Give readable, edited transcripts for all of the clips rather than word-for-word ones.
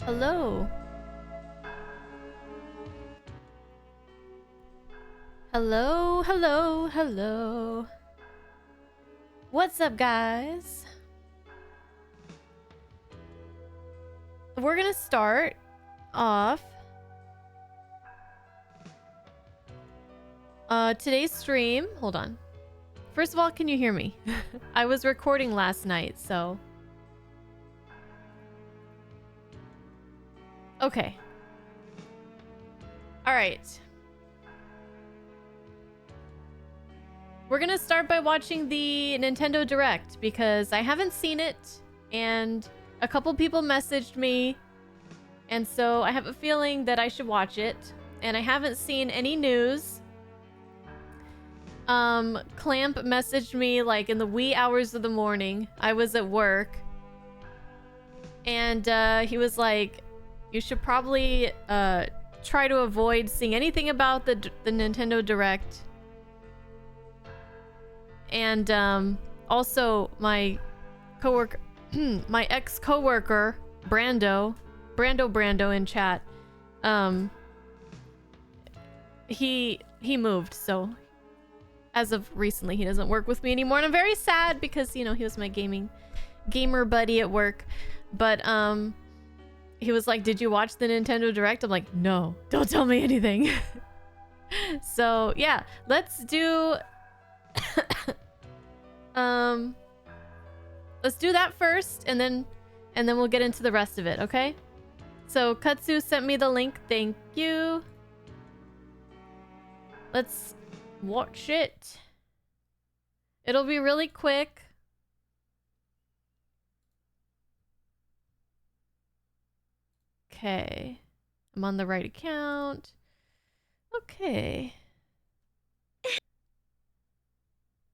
Hello. Hello, hello, hello. What's up, guys? We're gonna start off today's stream. Hold on. First of all, can you hear me? I was recording last night, so... Okay. Alright. We're gonna start by watching the Nintendo Direct, because I haven't seen it, and a couple people messaged me, and so I have a feeling that I should watch it, and I haven't seen any news. Clamp messaged me like in the wee hours of the morning. I was at work, and he was like, you should probably try to avoid seeing anything about the Nintendo Direct. And also my coworker, my ex-coworker Brando in chat, he moved, so as of recently he doesn't work with me anymore, and I'm very sad because, you know, he was my gamer buddy at work. But he was like, did you watch the Nintendo Direct? I'm like, no, don't tell me anything. So yeah, let's do let's do that first, and then we'll get into the rest of it, okay? So Katsu sent me the link. Thank you. Let's watch it. It'll be really quick. Okay. I'm on the right account. Okay.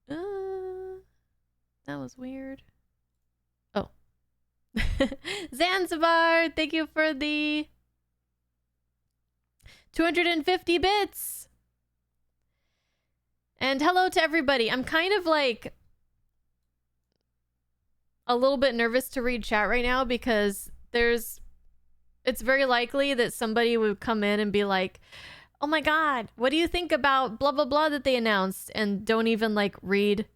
That was weird. Oh. Zanzibar, thank you for the 250 bits. And hello to everybody. I'm kind of like a little bit nervous to read chat right now, because it's very likely that somebody would come in and be like, oh my god, what do you think about blah blah blah that they announced, and don't even like read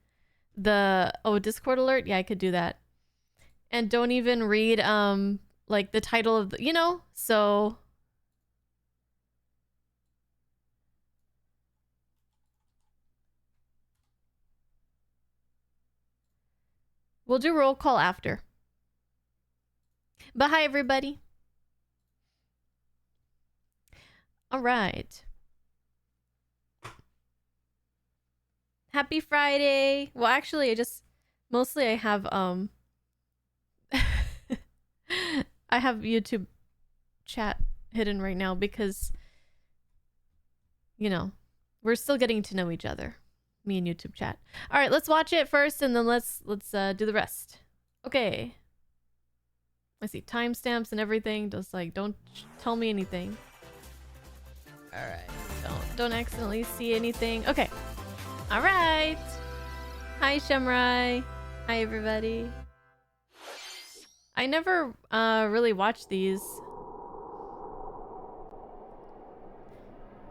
the Discord alert. Yeah, I could do that. And don't even read like the title of the, you know, so we'll do roll call after. But hi everybody. All right. Happy Friday. Well, actually, mostly I have I have YouTube chat hidden right now because, you know, we're still getting to know each other, me and YouTube chat. All right, let's watch it first, and then let's do the rest. Okay. I see timestamps and everything. Just like, don't tell me anything. All right, don't accidentally see anything. Okay. All right. Hi, Shamrai. Hi, everybody. I never really watched these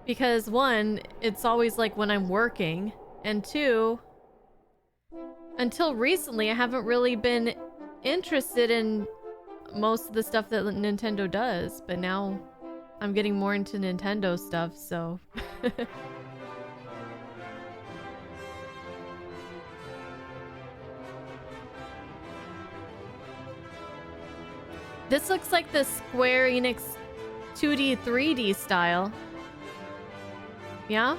because, one, it's always like when I'm working, and two, until recently, I haven't really been interested in most of the stuff that Nintendo does, but now I'm getting more into Nintendo stuff, so... This looks like the Square Enix 2D, 3D style. Yeah?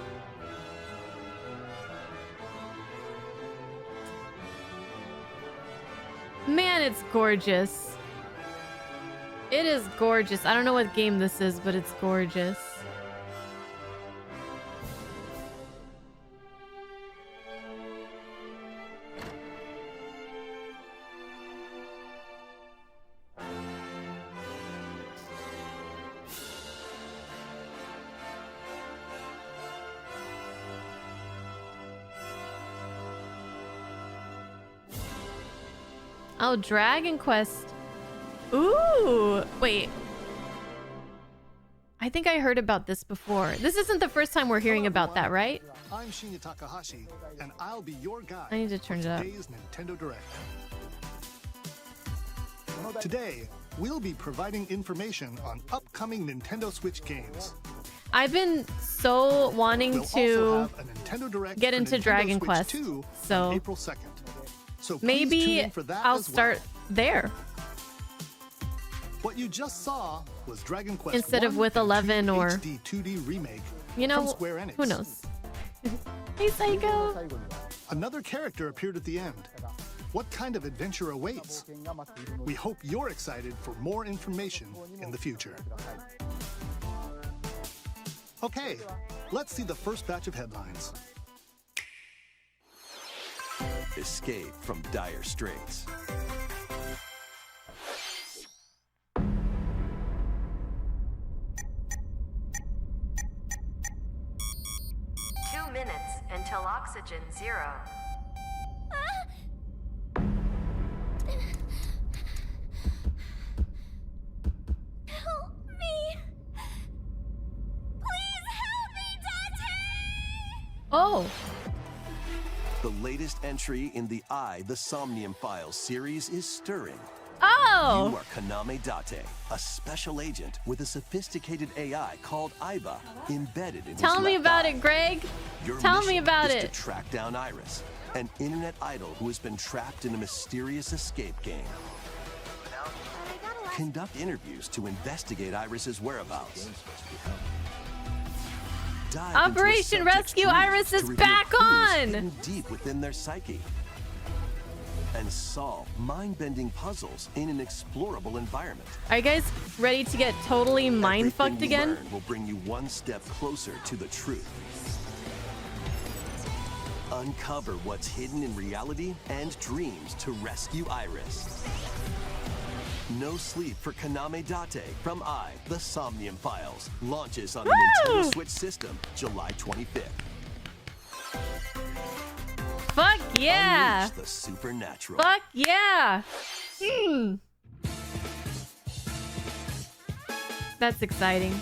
Man, it's gorgeous. It is gorgeous. I don't know what game this is, but it's gorgeous. Oh, Dragon Quest. Ooh, wait. I think I heard about this before. This isn't the first time we're hearing about that, right? I'm Shinya Takahashi, and I'll be your guide. I need to turn it up. Today's Nintendo Direct. Today, we'll be providing information on upcoming Nintendo Switch games. I've been so wanting We'll to also have a Nintendo Direct get for into Nintendo Dragon Switch Quest, 2 so on April 2nd. So please tune maybe in for that I'll as start well. there What you just saw was Dragon Quest instead of 1 with and 11 2 or HD 2D remake you know, from Square Enix. who knows? Hey, Psycho. Another character appeared at the end. What kind of adventure awaits? We hope you're excited for more information in the future. Okay, let's see the first batch of headlines. Escape from dire straits. Until oxygen 0. Help me! Please help me, Dante! Oh, The latest entry in the The Somnium Files series is stirring. oh. You are Kaname Date, a special agent with a sophisticated AI called Aiba embedded in Tell his me left about eye. it, Greg. Your Tell me mission about is it. to track down Iris, an internet idol who has been trapped in a mysterious escape game. Conduct interviews to investigate Iris's whereabouts. Dive into a Operation subject's Rescue dreams Iris to is reveal back clues on! hidden deep within their psyche. And solve mind-bending puzzles in an explorable environment. Are you guys ready to get totally mind Everything fucked you again? learn will bring you one step closer to the truth. Uncover what's hidden in reality and dreams to rescue Iris. No Sleep for Kaname Date from The Somnium Files launches on the Woo! Nintendo Switch system July 25th. Fuck yeah! Unleash the supernatural. Fuck yeah! That's exciting.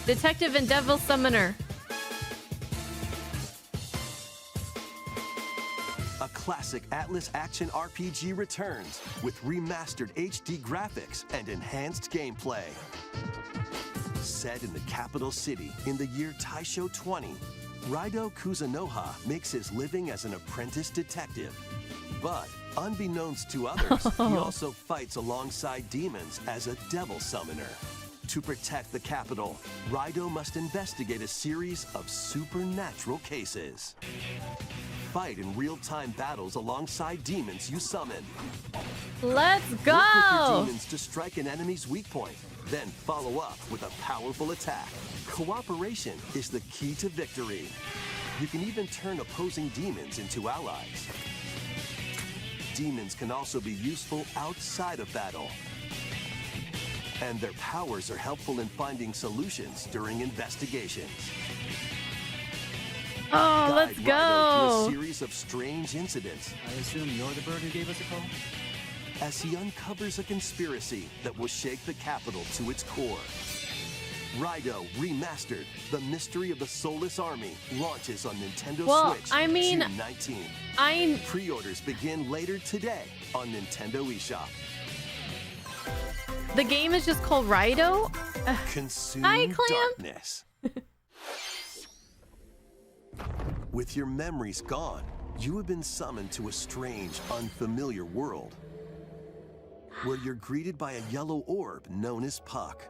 Detective and Devil Summoner. A classic Atlas action RPG returns with remastered HD graphics and enhanced gameplay. Set in the capital city in the year Taisho 20, Raido Kuzunoha makes his living as an apprentice detective. But unbeknownst to others, he also fights alongside demons as a devil summoner. To protect the capital, Raido must investigate a series of supernatural cases. Fight in real-time battles alongside demons you summon. Let's Work with your go! demons to strike an enemy's weak point, then follow up with a powerful attack. Cooperation is the key to victory. You can even turn opposing demons into allies. Demons can also be useful outside of battle. And their powers are helpful in finding solutions during investigations. Oh, Guide let's Raido go! through a series of strange incidents I assume you're the bird who gave us a call? as he uncovers a conspiracy that will shake the capital to its core. Raido Remastered: The Mystery of the Soulless Army launches on Nintendo Well, Switch I mean, June 19th. I Pre-orders begin later today on Nintendo eShop. the game is just called Raido. Consume Hi, Clam. darkness. With your memories gone, you have been summoned to a strange, unfamiliar world, where you're greeted by a yellow orb known as Puck.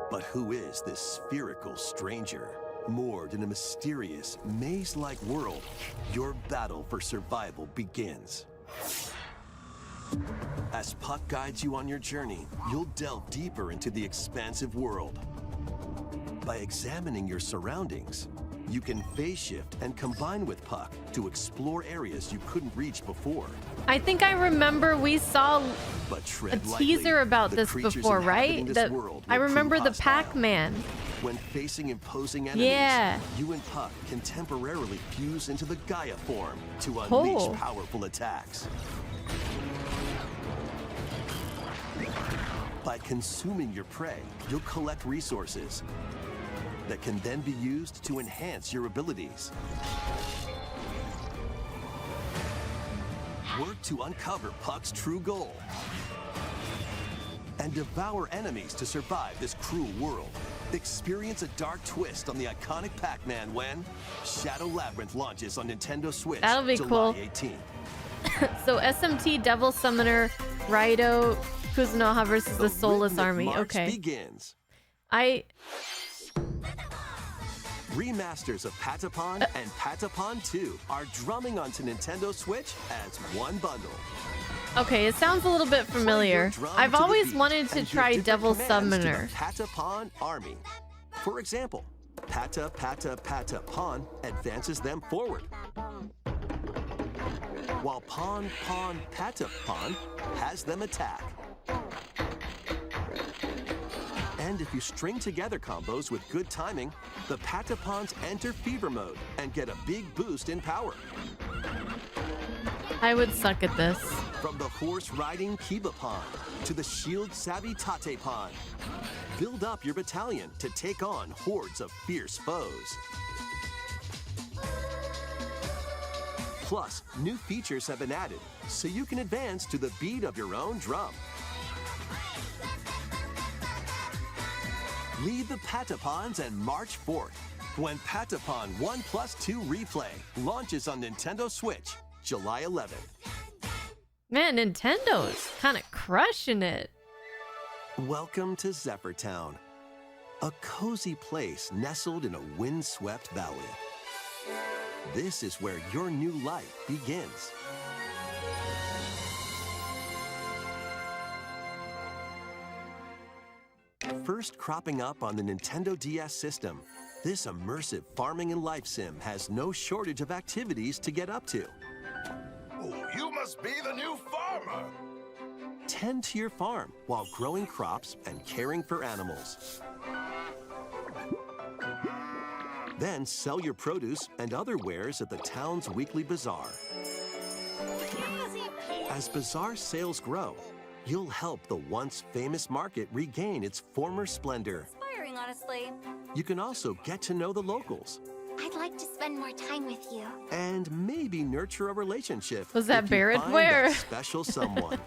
But who is this spherical stranger? Moored in a mysterious, maze-like world, your battle for survival begins. As Puck guides you on your journey, you'll delve deeper into the expansive world. By examining your surroundings, you can phase shift and combine with Puck to explore areas you couldn't reach before. I think I remember we saw But a tread lightly. teaser about The this creatures before, inhabiting right? this world I will prove remember the hostile. Pac-Man. When facing imposing enemies, Yeah. you and Puck can temporarily fuse into the Gaia form to unleash Oh. powerful attacks. By consuming your prey, you'll collect resources that can then be used to enhance your abilities. Work to uncover Puck's true goal and devour enemies to survive this cruel world. Experience a dark twist on the iconic Pac-Man when Shadow Labyrinth launches on Nintendo Switch That'll be July cool. 18th. So SMT, Devil Summoner, Raido, Kuzunoha versus the Soulless rhythmic Army. march Okay. begins. Remasters of Patapon and Patapon 2 are drumming onto Nintendo Switch as one bundle. Okay, it sounds a little bit familiar. Play your drum I've to the always beat wanted to and give try different Devil commands to the Summoner. Patapon Army. For example, Pata Pata Pata Pawn advances them forward, while Pawn Pawn Pata Pawn has them attack. And if you string together combos with good timing, the Patapons enter fever mode and get a big boost in power. I would suck at this. From the horse-riding Kiba Pawn to the shield-savvy Tate Pawn, build up your battalion to take on hordes of fierce foes. Plus, new features have been added, so you can advance to the beat of your own drum. Lead the Patapons and march forth when Patapon 1+2 Replay launches on Nintendo Switch July 11th. Man, Nintendo's kind of crushing it. Welcome to Zephyr Town, a cozy place nestled in a windswept valley. This is where your new life begins. First cropping up on the Nintendo DS system, this immersive farming and life sim has no shortage of activities to get up to. Oh, you must be the new farmer. Tend to your farm while growing crops and caring for animals. Then sell your produce and other wares at the town's weekly bazaar. As bazaar sales grow, you'll help the once famous market regain its former splendor. Inspiring, honestly. You can also get to know the locals I'd like to spend more time with you. and maybe nurture a relationship. Was that if you Barrett? find Where? that special someone.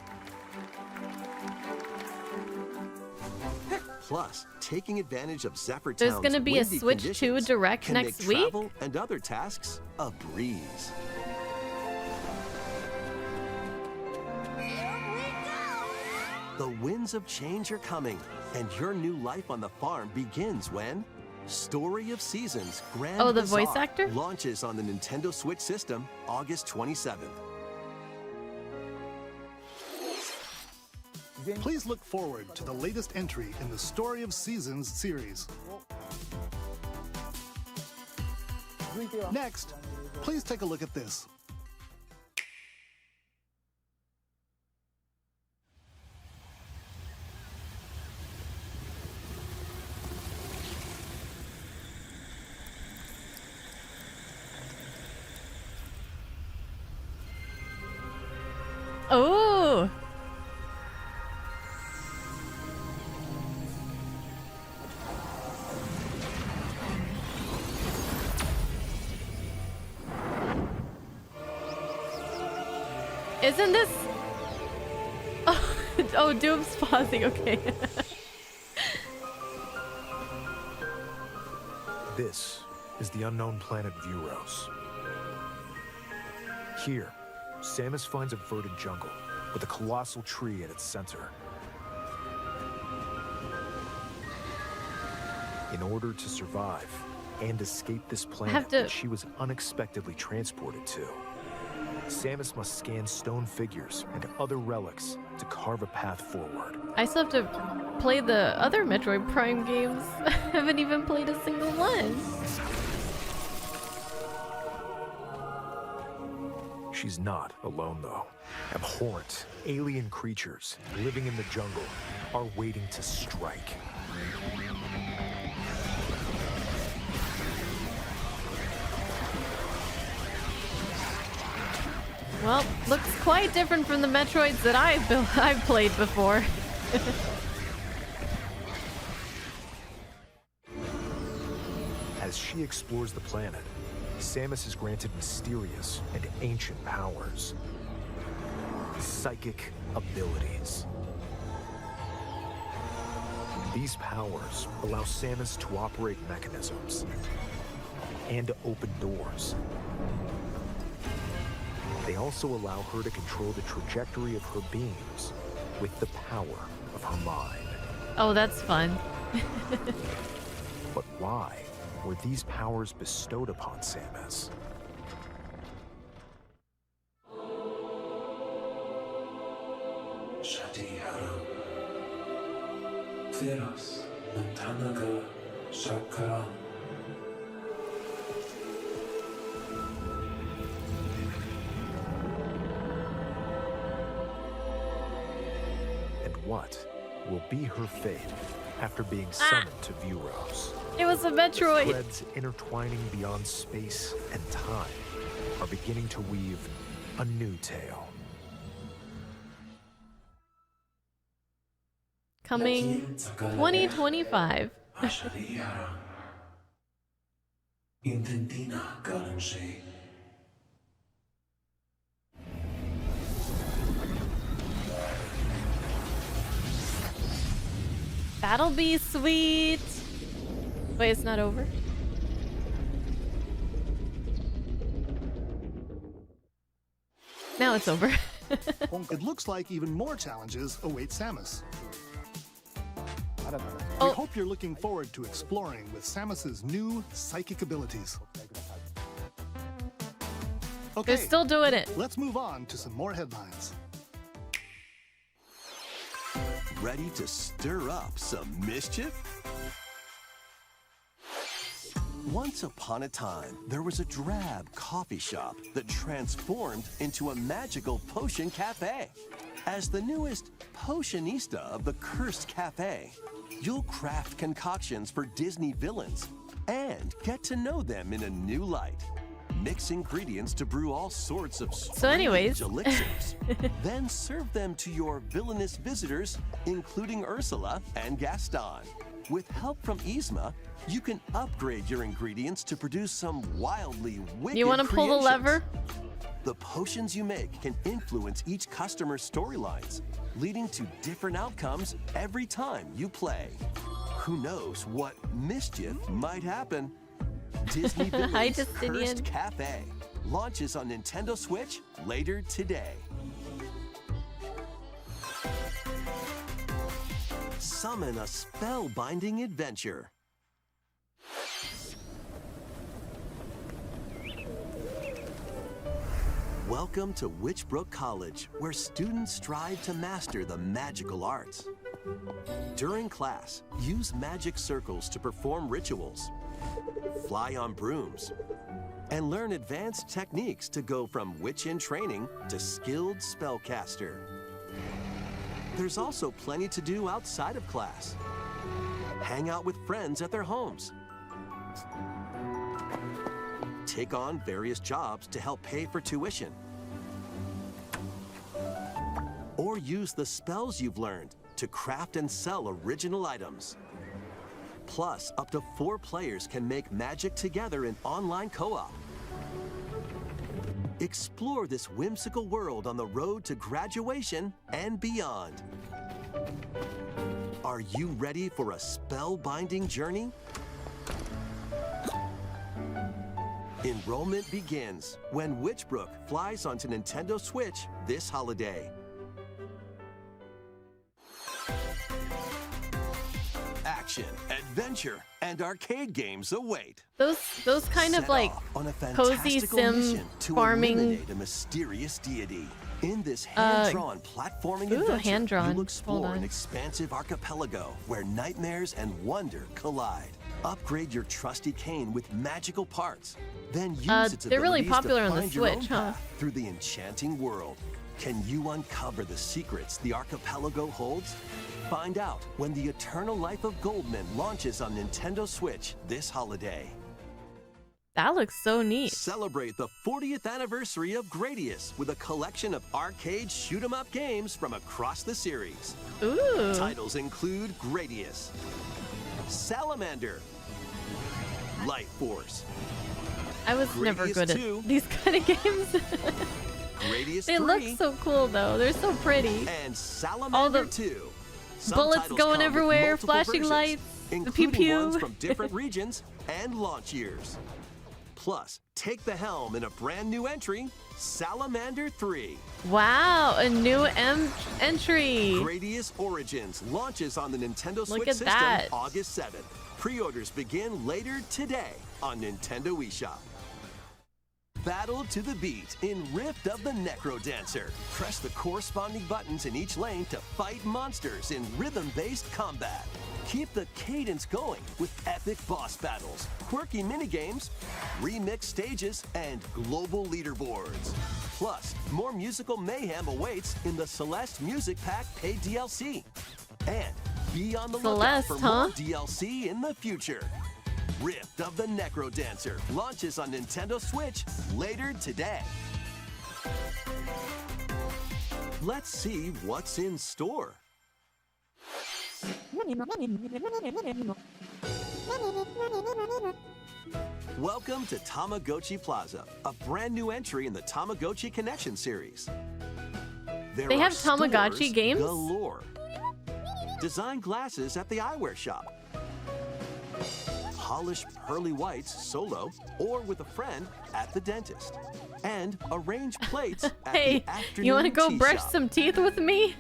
Plus, taking advantage of Zephyr There's Town's going to be a windy Switch 2 conditions Direct can next make week? travel and other tasks a breeze. The winds of change are coming, and your new life on the farm begins when Story of Seasons Grand Oh, the Bazaar voice actor? launches on the Nintendo Switch system August 27th. Please look forward to the latest entry in the Story of Seasons series. Next, please take a look at this. Oh, isn't this? Oh, Doom's pausing. Okay. This is the unknown planet Vuros. Here, Samus finds a verdant jungle with a colossal tree at its center. In order to survive and escape this planet to- that she was unexpectedly transported to, Samus must scan stone figures and other relics to carve a path forward. I still have to play the other Metroid Prime games. I haven't even played a single one. She's not alone, though. Abhorrent, alien creatures living in the jungle are waiting to strike. Well, looks quite different from the Metroids that I've played before. As she explores the planet, Samus is granted mysterious and ancient powers. Psychic abilities. These powers allow Samus to operate mechanisms and to open doors. They also allow her to control the trajectory of her beams with the power of her mind. Oh, that's fun. But why were these powers bestowed upon Samus? And what will be her fate after being summoned to Vuros? It was a Metroid. Threads intertwining beyond space and time are beginning to weave a new tale. Coming 2025. That'll be sweet. Wait, it's not over? Now it's over. It looks like even more challenges await Samus. Oh. We hope you're looking forward to exploring with Samus's new psychic abilities. Okay, They're still doing it. let's move on to some more headlines. Ready to stir up some mischief? Once upon a time, there was a drab coffee shop that transformed into a magical potion cafe. As the newest potionista of the Cursed Cafe, you'll craft concoctions for Disney villains and get to know them in a new light. Mix ingredients to brew all sorts of anyways. strange elixirs. Then serve them to your villainous visitors, including Ursula and Gaston. With help from Yzma, you can upgrade your ingredients to produce some wildly wicked You want to pull the creations. lever? The potions you make can influence each customer's storylines, leading to different outcomes every time you play. Who knows what mischief might happen? Disney Hi, Villains Justinian. Cursed Cafe launches on Nintendo Switch later today. Summon a spellbinding adventure. Welcome to Witchbrook College, where students strive to master the magical arts. During class, use magic circles to perform rituals, fly on brooms, and learn advanced techniques to go from witch in training to skilled spellcaster. There's also plenty to do outside of class. Hang out with friends at their homes. Take on various jobs to help pay for tuition. Or use the spells you've learned to craft and sell original items. Plus, up to 4 players can make magic together in online co-op. Explore this whimsical world on the road to graduation and beyond. Are you ready for a spellbinding journey? Enrollment begins when Witchbrook flies onto Nintendo Switch this holiday. Action, adventure, and arcade games await. Those kind of Set like off on a cozy fantastical sim mission to farming. eliminate a mysterious deity. In this hand-drawn platforming ooh, adventure, hand-drawn. you'll Hold explore on. an expansive archipelago where nightmares and wonder collide. Upgrade your trusty cane with magical parts. Then use its they're really abilities popular to on the find your own Switch, huh? path through the enchanting world. Can you uncover the secrets the archipelago holds? Find out when The Eternal Life of Goldman launches on Nintendo Switch this holiday. That looks so neat. Celebrate the 40th anniversary of Gradius with a collection of arcade shoot-'em-up games from across the series. Ooh. Titles include Gradius, Salamander, Light Force, I was never Gradius good 2. at these kind of games. Gradius They 3, look so cool though. They're so pretty. and Salamander the 2. Some bullets titles going come with everywhere, multiple flashing versions, lights, the including pew-pew. ones from different regions and launch years. Plus, take the helm in a brand new entry, Salamander 3. Wow, a new entry. Gradius Origins launches on the Nintendo Switch at system that. August 7th. Pre-orders begin later today on Nintendo eShop. Battle to the beat in Rift of the Necro Dancer. Press the corresponding buttons in each lane to fight monsters in rhythm-based combat. Keep the cadence going with epic boss battles, quirky minigames, remix stages, and global leaderboards. Plus, more musical mayhem awaits in the Celeste Music Pack paid DLC. And be on the lookout Celeste, for huh? more DLC in the future. Rift of the Necro Dancer launches on Nintendo Switch later today. Let's see what's in store. Welcome to Tamagotchi Plaza, a brand new entry in the Tamagotchi Connection series. There They are have Tamagotchi stores games? galore. Design glasses at the eyewear shop. Polish pearly whites solo or with a friend at the dentist. And arrange plates at Hey, the afternoon you want to go tea brush shop. some teeth with me?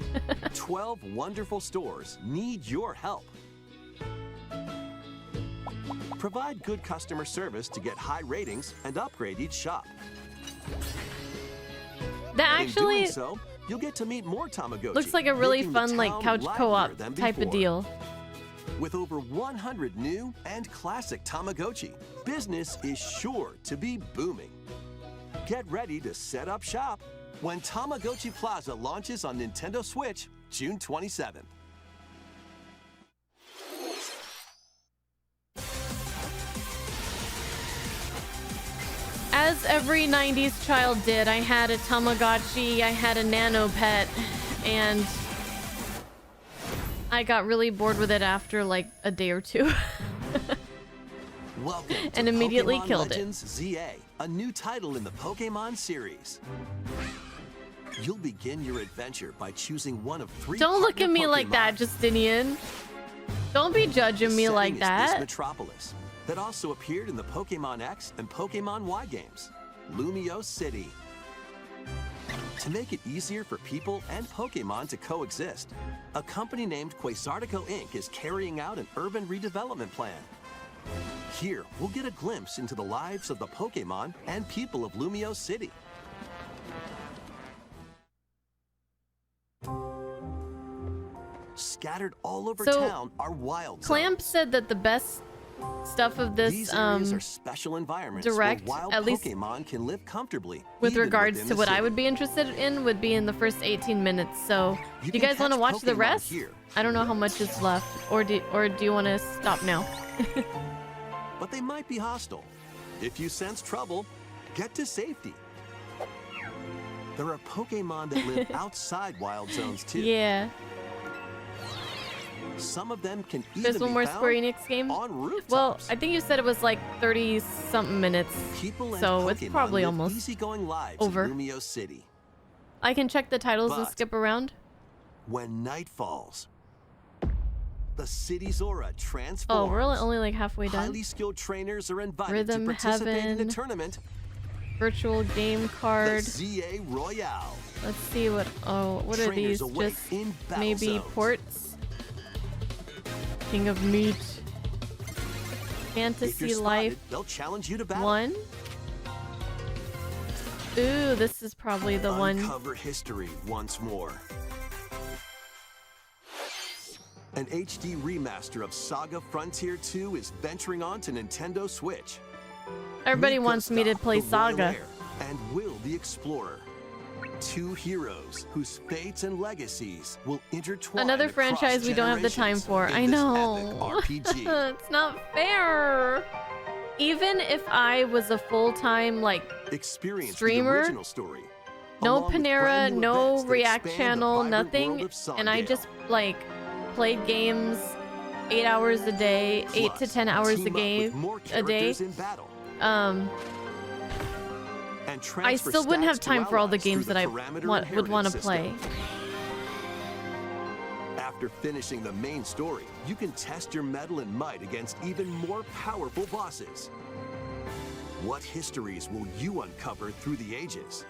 12 wonderful stores need your help. Provide good customer service to get high ratings and upgrade each shop. That In actually doing so, you'll get to meet more Tamagotchi. looks like a really making the fun like town couch livelier co-op than type of before. deal. With over 100 new and classic Tamagotchi, business is sure to be booming. Get ready to set up shop when Tamagotchi Plaza launches on Nintendo Switch June 27th. As every 90s child did, I had a Tamagotchi, I had a Nano Pet, and I got really bored with it after like a day or two. Welcome to And immediately Pokemon killed it. Legends ZA, a new title in the Pokemon series. You'll begin your adventure by choosing one of 3 Don't look partner at me like that, Pokemon. Justinian. Don't be judging me The like setting is this that. Metropolis that also appeared in the Pokemon X and Pokemon Y games, Lumio City. To make it easier for people and Pokemon to coexist, a company named Quasartico Inc. is carrying out an urban redevelopment plan. Here, we'll get a glimpse into the lives of the Pokemon and people of Lumio City. Scattered all over So, town are wild Clamp zones. said that the best stuff of this These areas are special environments direct, where wild at least Pokemon can live comfortably. with even regards within to the what I city. would be interested in would be in the first 18 minutes. So, You do you can guys want to catch watch the Pokemon rest? here. I don't know how much is left, or do you want to stop now? But they might be hostile. If you sense trouble, get to safety. There are Pokemon that live outside wild zones too. Yeah. Some of them can even There's one be more found Square Enix game. on rooftops. Well, I think you said it was like 30 something minutes. People and so it's Pokemon probably live almost easygoing lives over. in Lumio City. I can check the titles and But- skip around. When night falls, the city's aura transforms. Oh, we're only like halfway done. Highly skilled trainers are invited Rhythm to participate in Heaven. a tournament, Virtual game the card. ZA Royale. Let's see what. Oh, what are Trainers these? await Just in battle maybe zones. ports. King of Meat. If Fantasy you're Life spotted, they'll challenge you to battle. 1. Ooh, this is probably the one. Uncover history once more. An HD remaster of Saga Frontier 2 is venturing on to Nintendo Switch. Everybody Meet wants me to Gustav, play the Royal Saga. Heir, and Will the Explorer. 2 heroes whose fates and legacies will intertwine. Another across franchise we don't have the time generations for. in I this know. epic RPG. It's not fair. Even if I was a full-time like Experience Streamer? the original story. no along with Panera, brand new no events that React expand the channel, vibrant nothing, world of and I Songdale. just like played games 8 hours a day, 8 to Plus, 10 hours team a up game with more a day. characters in battle. And I transfer still wouldn't have stats to time for all the allies games through that I the parameter would want to inheritance play. system. After finishing the main story, you can test your mettle and might against even more powerful bosses. What histories will you uncover through the ages?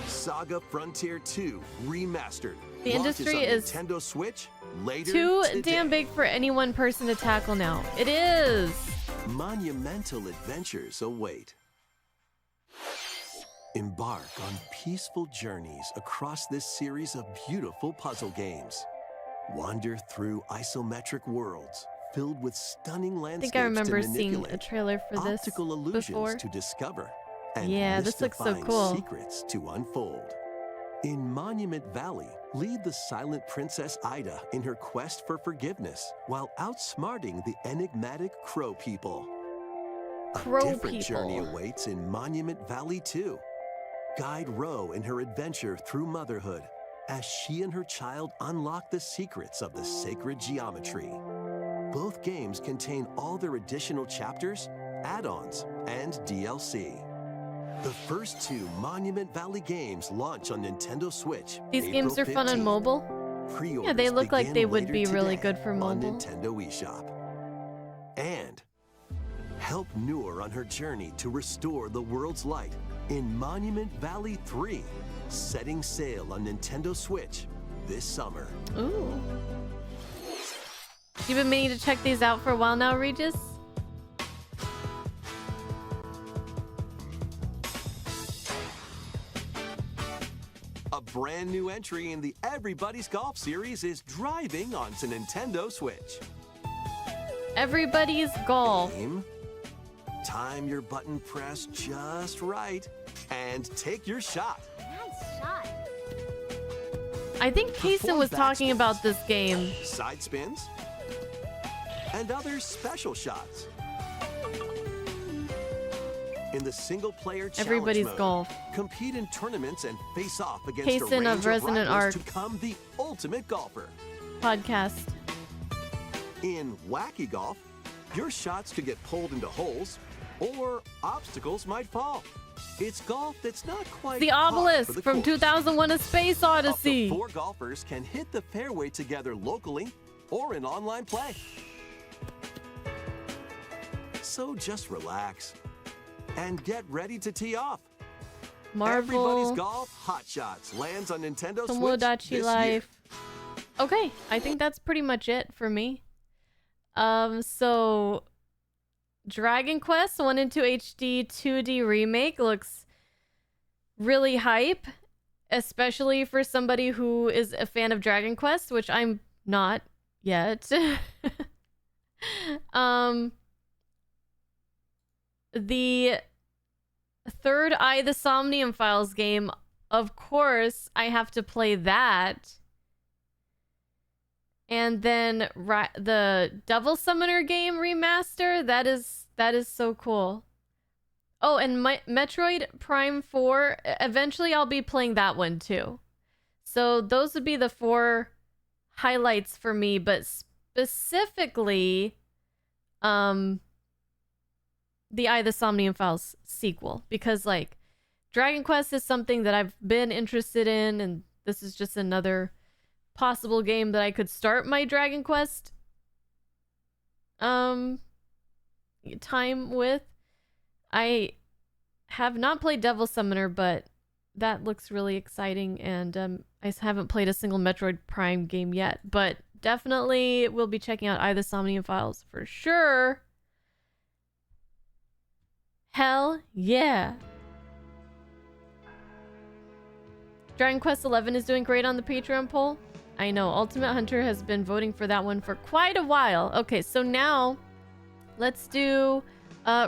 Saga Frontier 2 Remastered. The launches industry on is Nintendo Switch later Too today. damn big for any one person to tackle now. It is. Monumental adventures await. Embark on peaceful journeys across this series of beautiful puzzle games. Wander through isometric worlds filled with stunning I landscapes think I remember to seeing a manipulate, trailer for this optical illusions before. to discover, and Yeah, this looks so mystifying cool. secrets to unfold. In Monument Valley, lead the silent Princess Ida in her quest for forgiveness while outsmarting the enigmatic Crow People. Crow A different journey People. awaits in Monument Valley 2. Guide Ro in her adventure through motherhood as she and her child unlock the secrets of the sacred geometry. Both games contain all their additional chapters, add-ons, and DLC. The first two Monument Valley games launch on Nintendo Switch. These games April are fun on 15th. mobile. Pre-orders Yeah, they look like begin they would later be really today good for on mobile. Nintendo eShop. And help Noor on her journey to restore the world's light in Monument Valley 3, setting sail on Nintendo Switch this summer. Ooh. You've been meaning to check these out for a while now, Regis? A brand new entry in the Everybody's Golf series is driving onto Nintendo Switch. Everybody's golf. Game, time your button press just right, and take your shot. Nice shot. I think Kaysen Perform was talking backspins, about this game. side spins, and other special shots. In the single-player challenge Everybody's mode, golf. compete in tournaments and face off against Kaysen a of range of Resonant rivals Arc. to become the ultimate golfer. Podcast. In Wacky Golf, your shots could get pulled into holes, or obstacles might fall. It's golf that's not quite The par for Obelisk the from course. 2001: A Space Up to Odyssey. 4 golfers can hit the fairway together locally or in online play. So just relax and get ready to tee off. Everybody's Marvel. Golf Hot Shots lands on Nintendo Switch Tomodachi this Life. Okay, I think that's pretty much it for me. So Dragon Quest 1 and 2 HD 2D remake looks really hype, especially for somebody who is a fan of Dragon Quest, which I'm not yet. The third Eye the Somnium Files game, of course, I have to play that. And then the Devil Summoner game remaster, that is so cool. Oh, and Metroid Prime 4, eventually I'll be playing that one too. So those would be the 4 highlights for me, but specifically the Eye of the Somnium Files sequel, because like Dragon Quest is something that I've been interested in, and this is just another possible game that I could start my Dragon Quest time with. I have not played Devil Summoner, but that looks really exciting, and I haven't played a single Metroid Prime game yet, but definitely will be checking out Eye of the Somnium Files for sure. Hell yeah. Dragon Quest XI is doing great on the Patreon poll. I know, Ultimate Hunter has been voting for that one for quite a while. Okay, so now let's do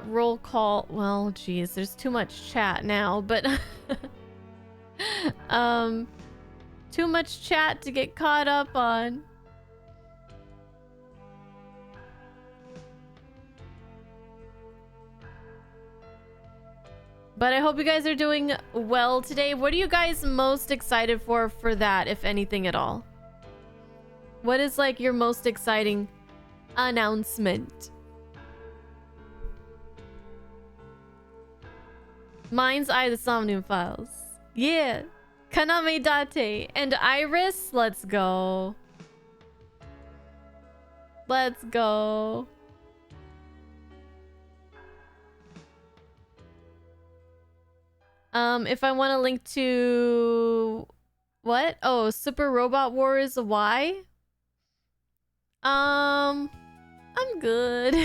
roll call. Well, geez, there's too much chat now, but too much chat to get caught up on. But I hope you guys are doing well today. What are you guys most excited for that, if anything at all? What is like your most exciting announcement? Mind's Eye, the Somnium Files. Yeah. Kaname Date and Iris. Let's go. Let's go. If I want to link to what? Oh, Super Robot Wars Y. I'm good.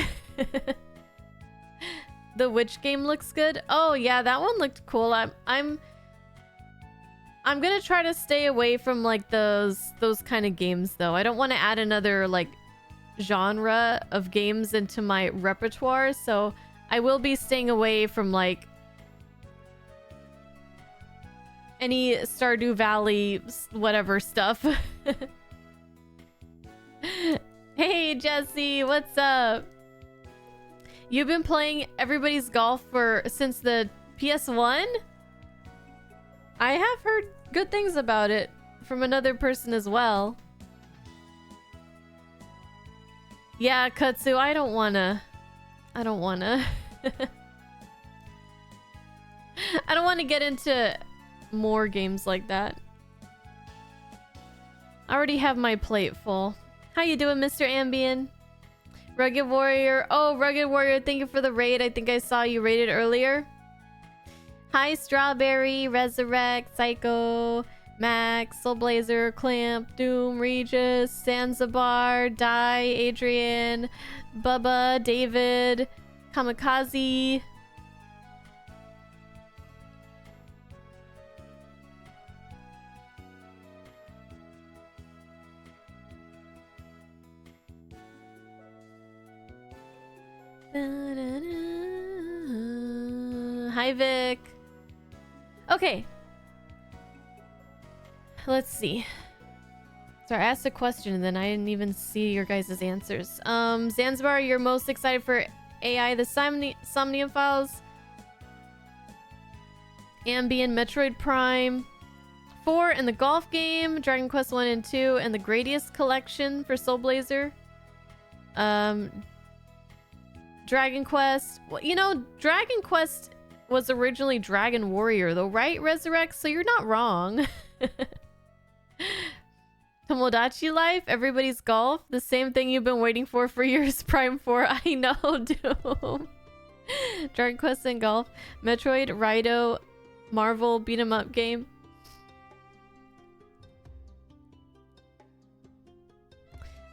The Witch game looks good. Oh yeah, that one looked cool. I'm gonna try to stay away from like those kind of games though. I don't want to add another like genre of games into my repertoire, so I will be staying away from like any Stardew Valley whatever stuff. Hey Jesse, what's up? You've been playing Everybody's Golf since the PS1? I have heard good things about it from another person as well. Yeah, Kutsu, I don't wanna. I don't wanna get into more games like that. I already have my plate full. How you doing, Mr. Ambien? Rugged Warrior. Oh, Rugged Warrior, thank you for the raid. I think I saw you raided earlier. Hi, Strawberry, Resurrect, Psycho, Max, Soulblazer, Clamp, Doom, Regis, Zanzibar, Die, Adrian, Bubba, David, Kamikaze. Hi, Vic. Okay. Let's see. So I asked a question and then I didn't even see your guys' answers. Zanzibar, you're most excited for AI, the Somnium Files, Ambien, Metroid Prime 4, and the golf game, Dragon Quest 1 and 2, and the Gradius Collection for Soulblazer. Dragon Quest. Well, you know, Dragon Quest was originally Dragon Warrior, though, right, Resurrect? So you're not wrong. Tomodachi Life, Everybody's Golf, the same thing you've been waiting for years. Prime 4, I know, Doom. Dragon Quest and Golf, Metroid, Raito, Marvel beat 'em up game.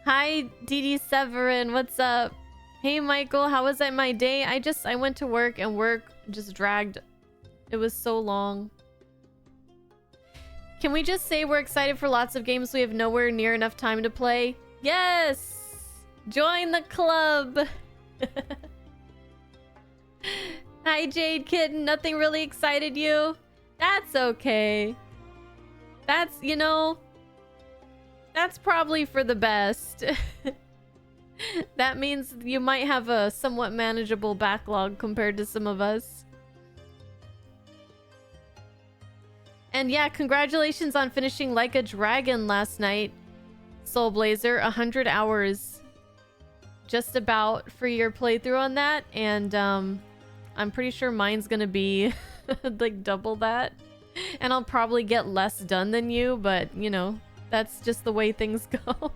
Hi, DD Severin, what's up? Hey Michael, how was my day? I went to work and work just dragged. It was so long. Can we just say we're excited for lots of games we have nowhere near enough time to play? Yes! Join the club! Hi Jade Kitten, nothing really excited you? That's okay. That's, you know, that's probably for the best. That means you might have a somewhat manageable backlog compared to some of us. And yeah, congratulations on finishing Like a Dragon last night, Soulblazer. 100 hours just about for your playthrough on that. And I'm pretty sure mine's gonna be like double that. And I'll probably get less done than you, but you know, that's just the way things go.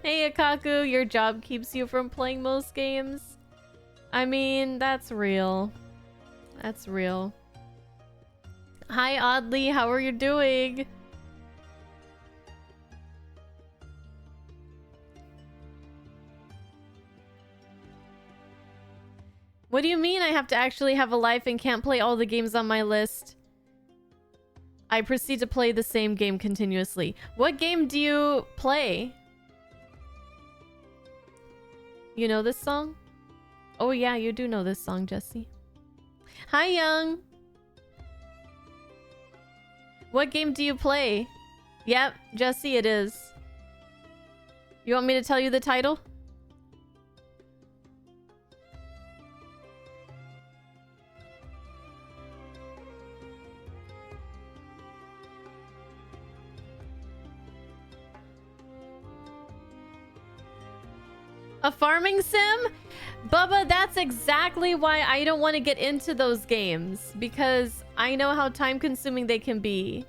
Hey Akaku, your job keeps you from playing most games. I mean, that's real. That's real. Hi Oddly, how are you doing? What do you mean I have to actually have a life and can't play all the games on my list? I proceed to play the same game continuously. What game do you play? You know this song? Oh yeah, you do know this song, Jesse. Hi, Young. What game do you play? Yep, Jesse, it is. You want me to tell you the title? A farming sim? Bubba, that's exactly why I don't want to get into those games. Because I know how time-consuming they can be.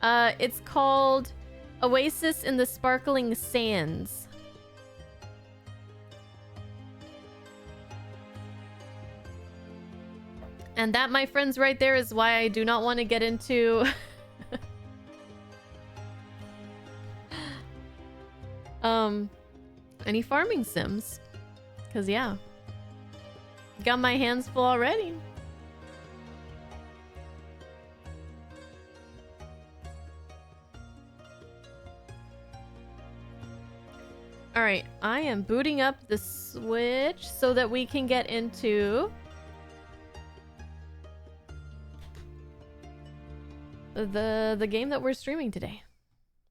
It's called Oasis in the Sparkling Sands. And that, my friends, right there is why I do not want to get into... any farming sims. Because, yeah. Got my hands full already. Alright, I am booting up the Switch so that we can get into... the game that we're streaming today.